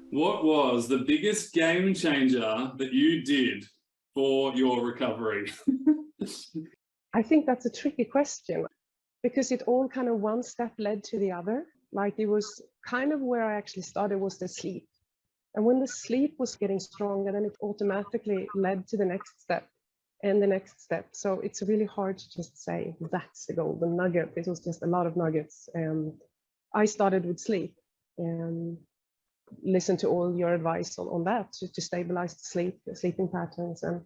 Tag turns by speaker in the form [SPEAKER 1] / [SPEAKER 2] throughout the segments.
[SPEAKER 1] What was the biggest game changer that you did for your recovery?
[SPEAKER 2] I think that's a tricky question because it all kind of one step led to the other. Like it was kind of where I actually started was the sleep. And when the sleep was getting stronger, then it automatically led to the next step and the next step. So it's really hard to just say that's the golden nugget. It was just a lot of nuggets. And I started with sleep and listen to all your advice on that to stabilize the sleep, the sleeping patterns. And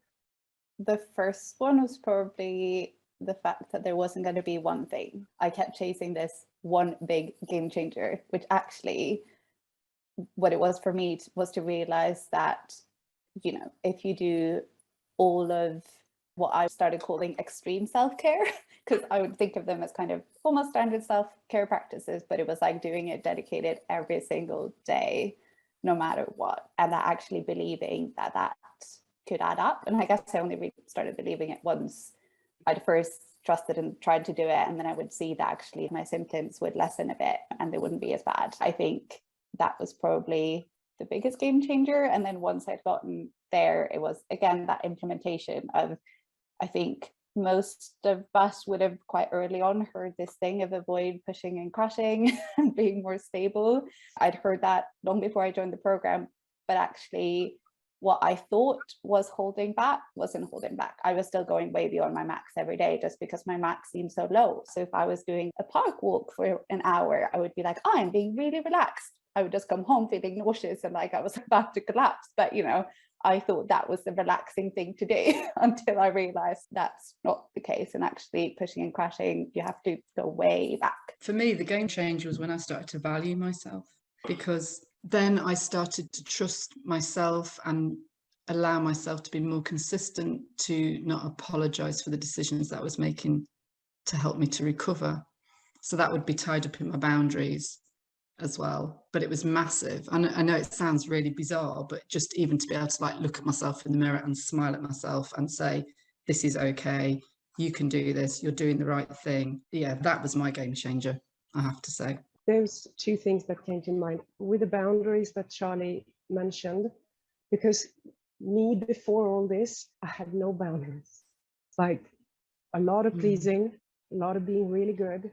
[SPEAKER 3] the first one was probably the fact that there wasn't going to be one thing. I kept chasing this one big game changer, which actually what it was for me was to realize that, you know, if you do all of what I started calling extreme self-care, because I would think of them as kind of almost standard self-care practices, but it was like doing it dedicated every single day, no matter what. And that actually believing that that could add up. And I guess I only really started believing it once I'd first trusted and tried to do it. And then I would see that actually my symptoms would lessen a bit and they wouldn't be as bad. I think that was probably the biggest game changer. And then once I'd gotten there, it was again that implementation of, I think most of us would have quite early on heard this thing of avoid pushing and crashing and being more stable. I'd heard that long before I joined the program, but actually what I thought was holding back wasn't holding back. I was still going way beyond my max every day just because my max seemed so low. So if I was doing a park walk for an hour, I would be like, oh, I'm being really relaxed. I would just come home feeling nauseous and like I was about to collapse. But, you know, I thought that was the relaxing thing to do until I realized that's not the case. And actually pushing and crashing, you have to go way back.
[SPEAKER 4] For me, the game changer was when I started to value myself, because then I started to trust myself and allow myself to be more consistent, to not apologize for the decisions that I was making to help me to recover. So that would be tied up in my boundaries as well, but it was massive. And I know it sounds really bizarre, but just even to be able to like look at myself in the mirror and smile at myself and say, this is okay, you can do this, you're doing the right thing. Yeah, that was my game changer, I have to say.
[SPEAKER 2] There's two things that came to mind with the boundaries that Charlie mentioned, because me before all this, I had no boundaries, like a lot of pleasing, a lot of being really good.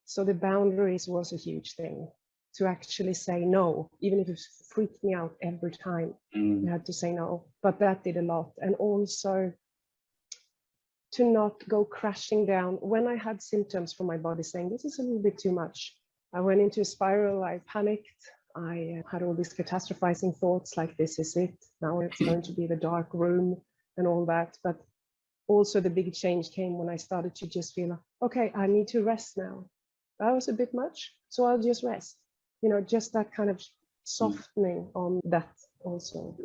[SPEAKER 2] So the boundaries was a huge thing, to actually say no, even if it freaked me out every time. I had to say no, but that did a lot. And also to not go crashing down when I had symptoms from my body saying this is a little bit too much. I went into a spiral, I panicked, I had all these catastrophizing thoughts like this is it, now it's going to be the dark room and all that. But also the big change came when I started to just feel, okay, I need to rest now. That was a bit much, so I'll just rest. You know, just that kind of softening on that also.